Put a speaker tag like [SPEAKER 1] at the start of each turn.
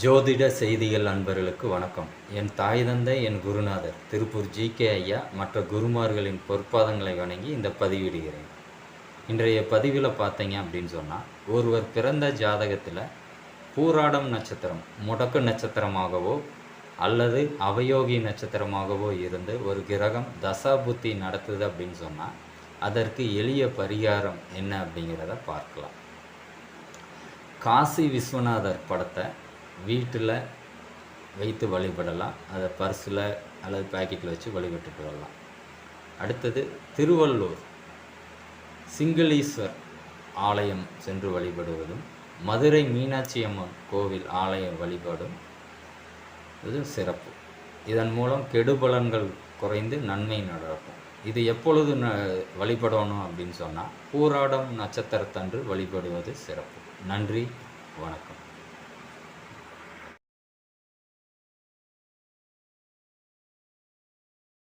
[SPEAKER 1] ஜோதிட செய்திகள் அன்பர்களுக்கு வணக்கம். என் தாய் தந்தை, என் குருநாதர் திருப்பூர் ஜி.கே. ஐயா மற்ற குருமார்களின் பொற்பாதங்களை வணங்கி இந்த பதிவிடுகிறேன். இன்றைய பதிவில் பார்த்தீங்க அப்படின்னு சொன்னால், ஒருவர் பிறந்த ஜாதகத்தில் பூராடம் நட்சத்திரம் முடக்கு நட்சத்திரமாகவோ அல்லது அவயோகி நட்சத்திரமாகவோ இருந்து ஒரு கிரகம் தசாபுத்தி நடத்துது அப்படின்னு சொன்னால், அதற்கு எளிய பரிகாரம் என்ன அப்படிங்கிறத பார்க்கலாம். காசி விஸ்வநாதர் படத்தை வீட்டில் வைத்து வழிபடலாம். அதை பர்ஸில் அல்லது பேக்கெட்டில் வச்சு வழிபட்டுட்டு வரலாம். அடுத்தது திருவள்ளூர் சிங்களீஸ்வர் ஆலயம் சென்று வழிபடுவதும், மதுரை மீனாட்சி அம்மன் கோவில் ஆலயம் வழிபாடும் இது சிறப்பு. இதன் மூலம் கெடுபலன்கள் குறைந்து நன்மை நடக்கும். இது எப்பொழுது வழிபடணும் அப்படின்னு சொன்னால், பூராடம் நட்சத்திரத்தன்று வழிபடுவது சிறப்பு. நன்றி, வணக்கம்.